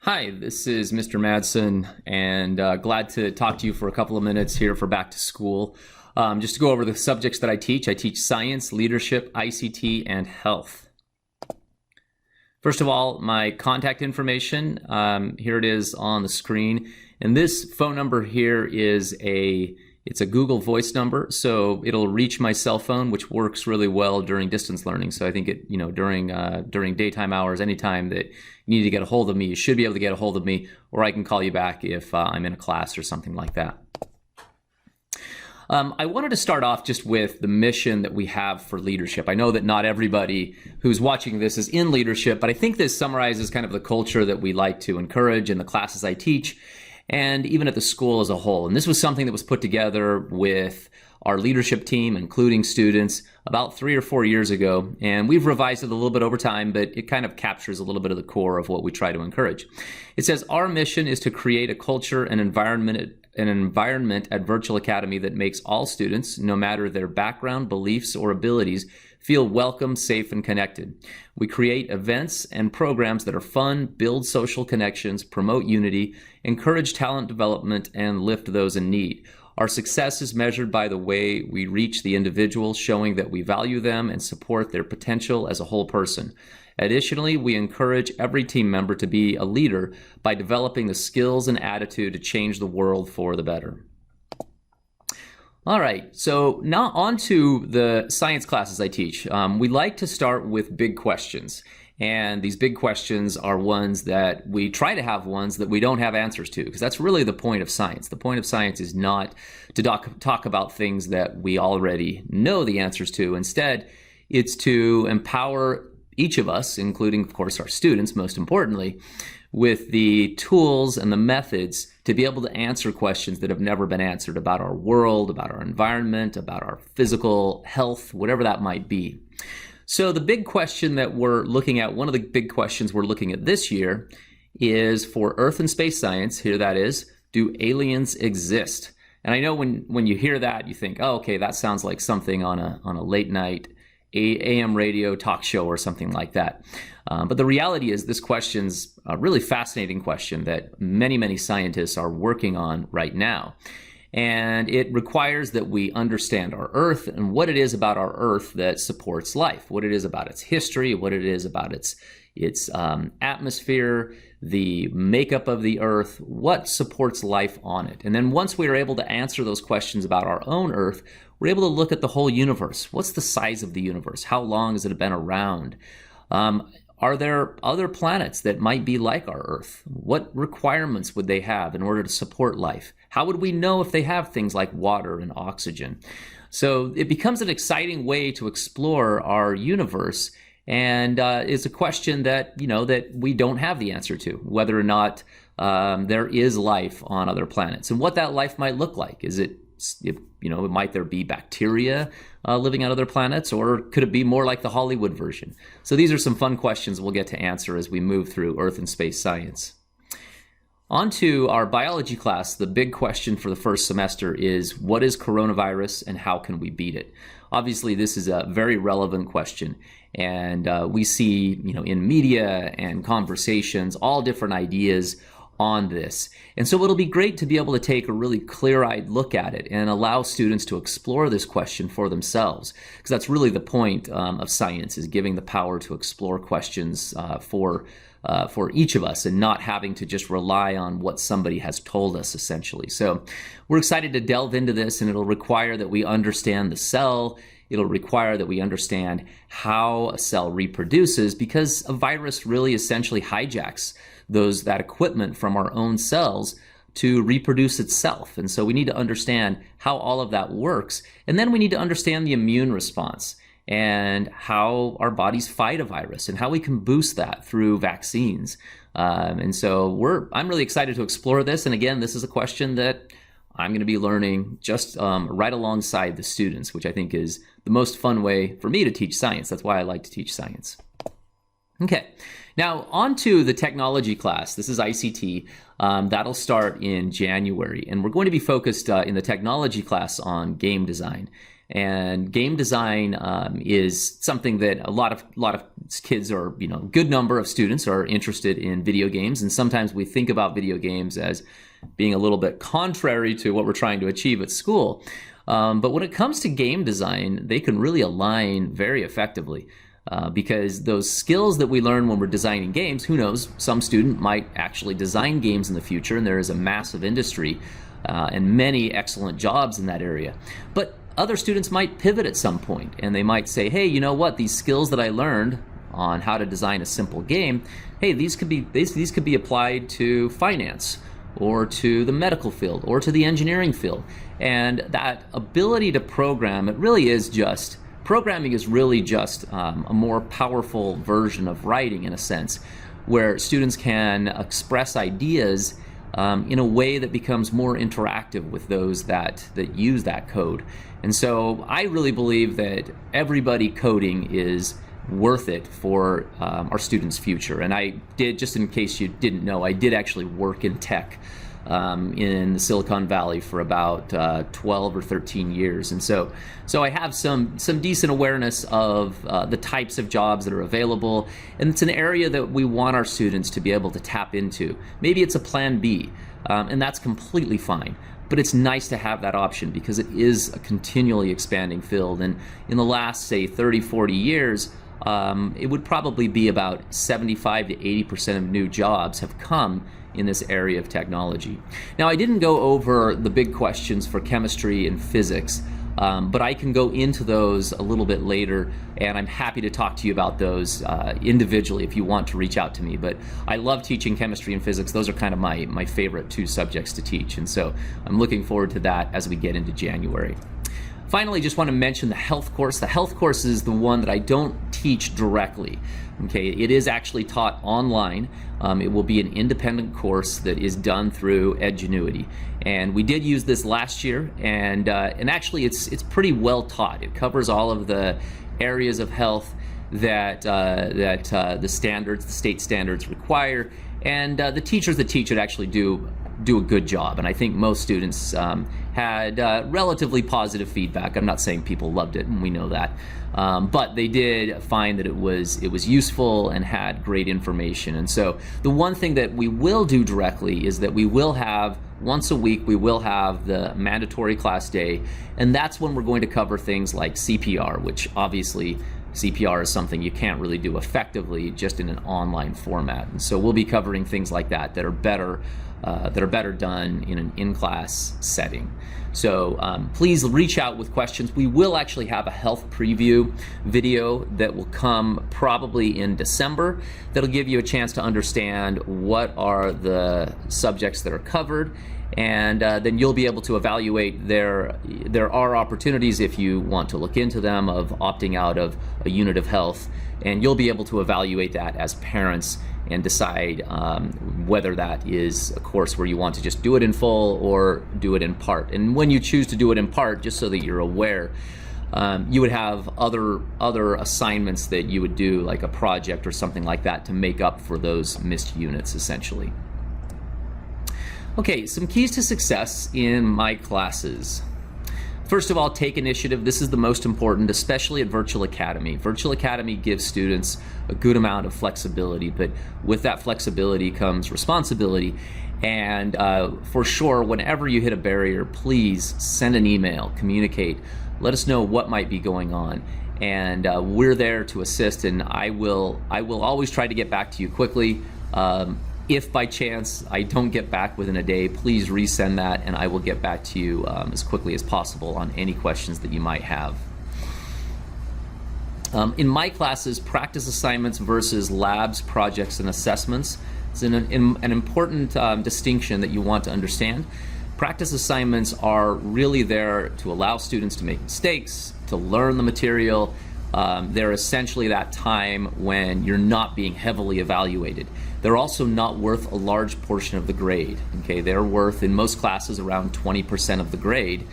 Hi, this is Mr. Madsen, and glad to talk to you for a couple of minutes here for back to school. Just to go over the subjects that I teach science, leadership, ICT, and health. First of all, my contact information, here it is on the screen. And this phone number here is it's a Google Voice number, so it'll reach my cell phone, which works really well during distance learning. So I think during daytime hours, anytime that you need to get a hold of me, you should be able to get a hold of me, or I can call you back if I'm in a class or something like that. I wanted to start off just with the mission that we have for leadership. I know that not everybody who's watching this is in leadership, but I think this summarizes kind of the culture that we like to encourage in the classes I teach, and even at the school as a whole. And this was something that was put together with our leadership team, including students, about 3 or 4 years ago. And we've revised it a little bit over time, but it kind of captures a little bit of the core of what we try to encourage. It says, our mission is to create a culture and environment at Virtual Academy that makes all students, no matter their background, beliefs, or abilities, feel welcome, safe, and connected. We create events and programs that are fun, build social connections, promote unity, encourage talent development, and lift those in need. Our success is measured by the way we reach the individual, showing that we value them and support their potential as a whole person. Additionally, we encourage every team member to be a leader by developing the skills and attitude to change the world for the better. All right, so now on to the science classes I teach. We like to start with big questions. And these big questions are ones that we try to have ones that we don't have answers to, because that's really the point of science. The point of science is not to talk about things that we already know the answers to. Instead, it's to empower each of us, including, of course, our students, most importantly, with the tools and the methods to be able to answer questions that have never been answered about our world, about our environment, about our physical health, whatever that might be. So the big question that we're looking at, one of the big questions we're looking at this year is for Earth and space science. Here that is, do aliens exist? And I know when you hear that, you think, oh, okay, that sounds like something on a late night AM radio talk show or something like that. But the reality is this question's a really fascinating question that many, many scientists are working on right now. And it requires that we understand our Earth and what it is about our Earth that supports life, what it is about its history, what it is about its atmosphere, the makeup of the Earth, what supports life on it. And then once we are able to answer those questions about our own Earth, we're able to look at the whole universe. What's the size of the universe? How long has it been around? Are there other planets that might be like our Earth? What requirements would they have in order to support life? How would we know if they have things like water and oxygen? So it becomes an exciting way to explore our universe, and it's a question that we don't have the answer to, whether or not there is life on other planets, and what that life might look like. Might there be bacteria living on other planets, or could it be more like the Hollywood version? So these are some fun questions we'll get to answer as we move through Earth and space science. On to our biology class, the big question for the first semester is, what is coronavirus and how can we beat it? Obviously, this is a very relevant question, and we see in media and conversations all different ideas on this. And so it'll be great to be able to take a really clear-eyed look at it and allow students to explore this question for themselves, because that's really the point of science, is giving the power to explore questions for each of us and not having to just rely on what somebody has told us, essentially. So we're excited to delve into this, and it'll require that we understand the cell. It'll require that we understand how a cell reproduces, because a virus really essentially hijacks that equipment from our own cells to reproduce itself. And so we need to understand how all of that works. And then we need to understand the immune response and how our bodies fight a virus and how we can boost that through vaccines. And so I'm really excited to explore this. And again, this is a question that I'm going to be learning just right alongside the students, which I think is the most fun way for me to teach science. That's why I like to teach science. Okay, now on to the technology class. This is ICT. That'll start in January, and we're going to be focused in the technology class on game design. And game design is something that a lot of kids, or good number of students, are interested in video games. And sometimes we think about video games as being a little bit contrary to what we're trying to achieve at school. But when it comes to game design, they can really align very effectively. Because those skills that we learn when we're designing games, who knows, some student might actually design games in the future, and there is a massive industry and many excellent jobs in that area. But other students might pivot at some point, and they might say, hey, you know what, these skills that I learned on how to design a simple game, hey, these could be applied to finance, or to the medical field, or to the engineering field. And that ability to program, programming is really just a more powerful version of writing, in a sense, where students can express ideas in a way that becomes more interactive with those that use that code. And so I really believe that everybody coding is worth it for our students' future. And I did, just in case you didn't know, I did actually work in tech in the Silicon Valley for about 12 or 13 years. And so I have some decent awareness of the types of jobs that are available. And it's an area that we want our students to be able to tap into. Maybe it's a plan B, and that's completely fine. But it's nice to have that option, because it is a continually expanding field. And in the last, say, 30, 40 years, it would probably be about 75 to 80% of new jobs have come in this area of technology. Now, I didn't go over the big questions for chemistry and physics, but I can go into those a little bit later, and I'm happy to talk to you about those individually if you want to reach out to me. But I love teaching chemistry and physics. Those are kind of my favorite two subjects to teach, and so I'm looking forward to that as we get into January. Finally, just want to mention the health course. The health course is the one that I don't teach directly. Okay, it is actually taught online. It will be an independent course that is done through Edgenuity, and we did use this last year, and actually it's pretty well taught. It covers all of the areas of health that the state standards require, and the teachers that teach it actually do a good job. And I think most students had relatively positive feedback. I'm not saying people loved it, and we know that, but they did find that it was useful and had great information. And so the one thing that we will do directly is that we will have, once a week, we will have the mandatory class day, and that's when we're going to cover things like CPR, which obviously CPR is something you can't really do effectively just in an online format. And so we'll be covering things like that are better done in an in-class setting. So please reach out with questions. We will actually have a health preview video that will come probably in December that'll give you a chance to understand what are the subjects that are covered, and then you'll be able to evaluate. There are opportunities, if you want to look into them, of opting out of a unit of health, and you'll be able to evaluate that as parents and decide whether that is a course where you want to just do it in full or do it in part. And when you choose to do it in part, just so that you're aware, you would have other assignments that you would do, like a project or something like that, to make up for those missed units, essentially. Okay, some keys to success in my classes. First of all, take initiative. This is the most important, especially at Virtual Academy. Virtual Academy gives students a good amount of flexibility, but with that flexibility comes responsibility. And for sure, whenever you hit a barrier, please send an email, communicate, let us know what might be going on. And we're there to assist, and I will always try to get back to you quickly. If by chance I don't get back within a day, please resend that, and I will get back to you as quickly as possible on any questions that you might have. In my classes, practice assignments versus labs, projects, and assessments is an important distinction that you want to understand. Practice assignments are really there to allow students to make mistakes, to learn the material. They're essentially that time when you're not being heavily evaluated. They're also not worth a large portion of the grade. Okay, they're worth, in most classes, around 20% of the grade,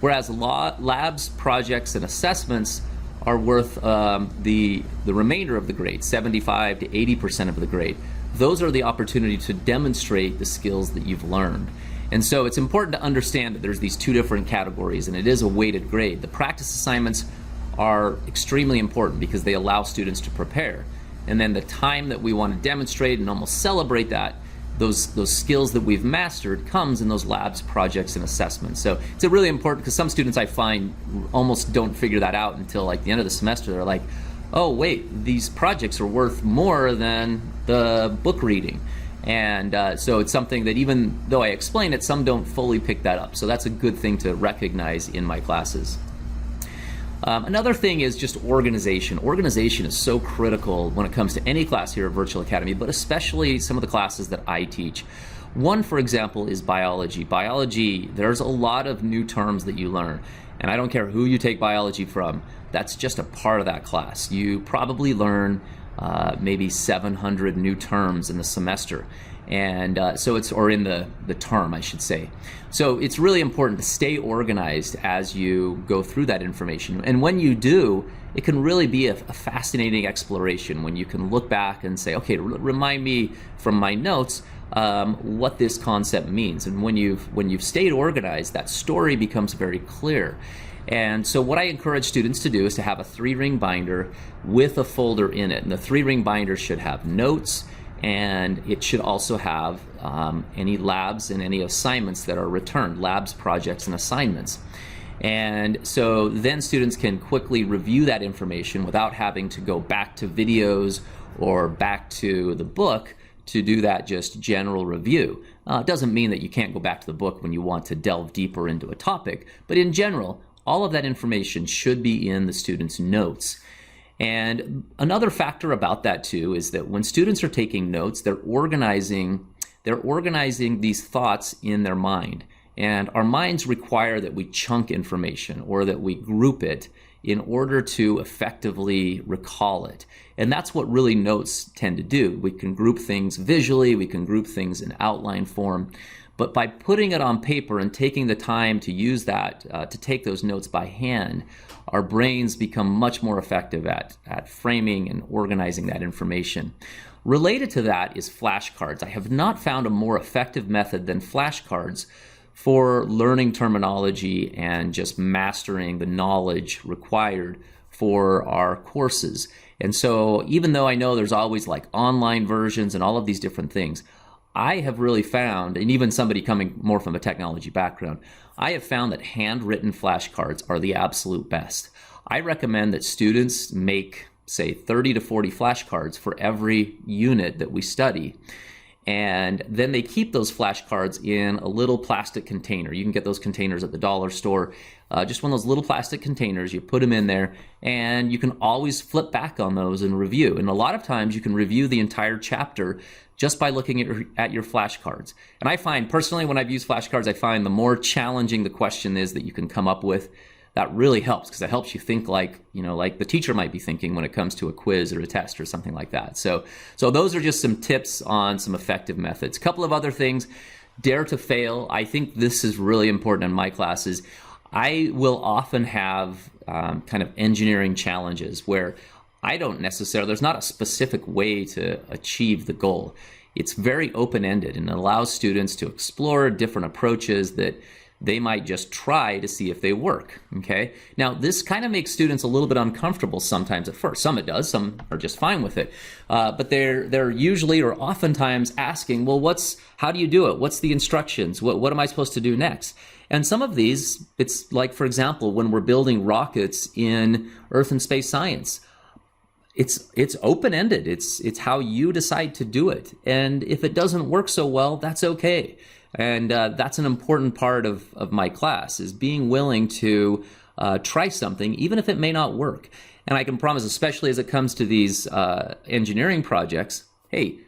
whereas labs, projects, and assessments are worth the remainder of the grade, 75 to 80% of the grade. Those are the opportunity to demonstrate the skills that you've learned. And so it's important to understand that there's these two different categories, and it is a weighted grade. The practice assignments are extremely important because they allow students to prepare. And then the time that we want to demonstrate and almost celebrate that, those skills that we've mastered, comes in those labs, projects, and assessments. So it's a really important, because some students I find almost don't figure that out until like the end of the semester. They're like, oh wait, these projects are worth more than the book reading. And so it's something that even though I explain it, some don't fully pick that up. So that's a good thing to recognize in my classes. Another thing is just organization. Organization is so critical when it comes to any class here at Virtual Academy, but especially some of the classes that I teach. One, for example, is biology. Biology, there's a lot of new terms that you learn, and I don't care who you take biology from, that's just a part of that class. You probably learn maybe 700 new terms in the semester. And so it's, or in the term, I should say. So it's really important to stay organized as you go through that information. And when you do, it can really be a fascinating exploration when you can look back and say, okay, remind me from my notes what this concept means. And when you've stayed organized, that story becomes very clear. And so what I encourage students to do is to have a 3-ring binder with a folder in it. And the 3-ring binder should have notes, and it should also have any labs and any assignments that are returned, labs, projects, and assignments. And so then students can quickly review that information without having to go back to videos or back to the book to do that just general review. It doesn't mean that you can't go back to the book when you want to delve deeper into a topic, but in general, all of that information should be in the students' notes. And another factor about that too is that when students are taking notes, they're organizing these thoughts in their mind. And our minds require that we chunk information or that we group it in order to effectively recall it. And that's what really notes tend to do. We can group things visually, we can group things in outline form, but by putting it on paper and taking the time to use that, to take those notes by hand, our brains become much more effective at framing and organizing that information. Related to that is flashcards. I have not found a more effective method than flashcards for learning terminology and just mastering the knowledge required for our courses. And so even though I know there's always like online versions and all of these different things, I have really found, and even somebody coming more from a technology background, I have found that handwritten flashcards are the absolute best. I recommend that students make, say, 30 to 40 flashcards for every unit that we study. And then they keep those flashcards in a little plastic container. You can get those containers at the dollar store. Just one of those little plastic containers, you put them in there, and you can always flip back on those and review. And a lot of times you can review the entire chapter just by looking at your flashcards. And I find, personally, when I've used flashcards, I find the more challenging the question is that you can come up with, that really helps, because it helps you think like the teacher might be thinking when it comes to a quiz or a test or something like that. So those are just some tips on some effective methods. A couple of other things, dare to fail. I think this is really important in my classes. I will often have kind of engineering challenges where there's not a specific way to achieve the goal. It's very open-ended and it allows students to explore different approaches that they might just try to see if they work, okay? Now, this kind of makes students a little bit uncomfortable sometimes at first. Some it does, some are just fine with it. But they're usually or oftentimes asking, well, how do you do it? What's the instructions? What am I supposed to do next? And some of these, it's like, for example, when we're building rockets in Earth and space science, it's open-ended. It's how you decide to do it. And if it doesn't work so well, that's okay. And that's an important part of my class, is being willing to try something, even if it may not work. And I can promise, especially as it comes to these engineering projects, hey,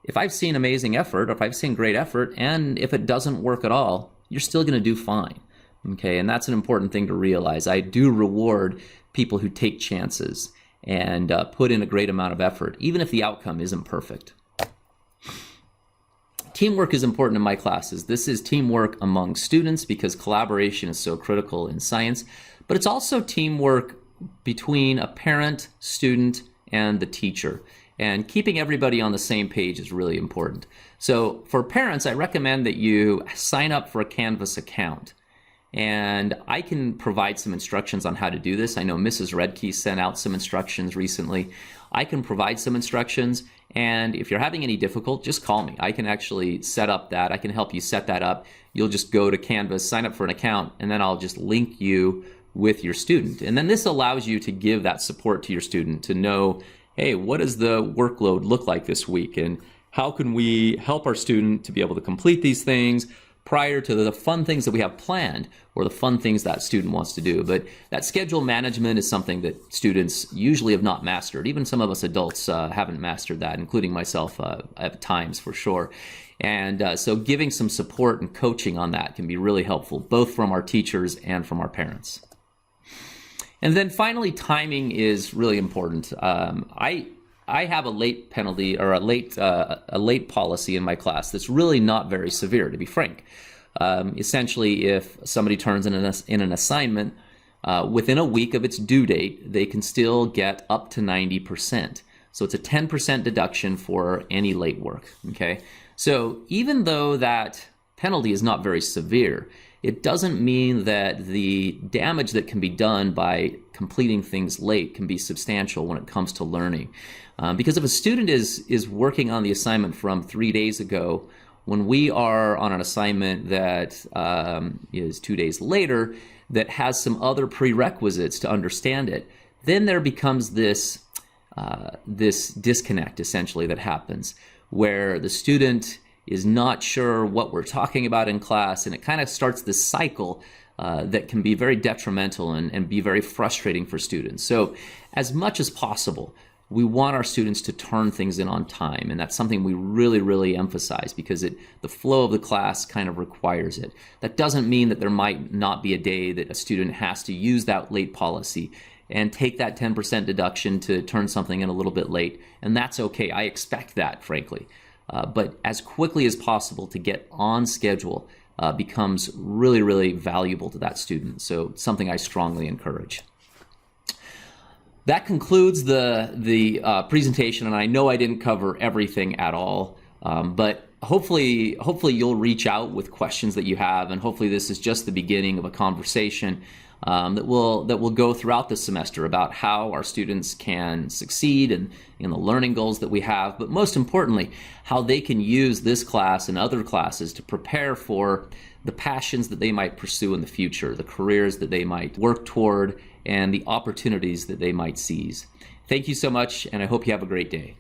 if I've seen amazing effort, or if I've seen great effort, and if it doesn't work at all, you're still going to do fine. Okay, and that's an important thing to realize. I do reward people who take chances and put in a great amount of effort, even if the outcome isn't perfect. Teamwork is important in my classes. This is teamwork among students because collaboration is so critical in science, but it's also teamwork between a parent, student, and the teacher. And keeping everybody on the same page is really important. So for parents, I recommend that you sign up for a Canvas account. And I can provide some instructions on how to do this. I know Mrs. Redkey sent out some instructions recently. I can provide some instructions, and if you're having any difficulty, just call me. I can actually set up that. I can help you set that up. You'll just go to Canvas, sign up for an account, and then I'll just link you with your student. And then this allows you to give that support to your student to know, hey, what does the workload look like this week? And how can we help our student to be able to complete these things prior to the fun things that we have planned or the fun things that student wants to do. But that schedule management is something that students usually have not mastered. Even some of us adults haven't mastered that, including myself at times for sure. And so giving some support and coaching on that can be really helpful, both from our teachers and from our parents. And then finally, timing is really important. I have a late penalty or a late policy in my class that's really not very severe, to be frank. Essentially, if somebody turns in an assignment within a week of its due date, they can still get up to 90%. So it's a 10% deduction for any late work. Okay, so even though that penalty is not very severe, it doesn't mean that the damage that can be done by completing things late can be substantial when it comes to learning. Because if a student is working on the assignment from 3 days ago, when we are on an assignment that is 2 days later, that has some other prerequisites to understand it, then there becomes this disconnect essentially that happens, where the student is not sure what we're talking about in class, and it kind of starts this cycle that can be very detrimental and be very frustrating for students. So as much as possible, we want our students to turn things in on time, and that's something we really, really emphasize because the flow of the class kind of requires it. That doesn't mean that there might not be a day that a student has to use that late policy and take that 10% deduction to turn something in a little bit late, and that's okay. I expect that, frankly. But as quickly as possible to get on schedule becomes really, really valuable to that student. So something I strongly encourage. That concludes the presentation, and I know I didn't cover everything at all, but hopefully you'll reach out with questions that you have, and hopefully this is just the beginning of a conversation that will go throughout the semester about how our students can succeed in the learning goals that we have, but most importantly, how they can use this class and other classes to prepare for the passions that they might pursue in the future, the careers that they might work toward, and the opportunities that they might seize. Thank you so much, and I hope you have a great day.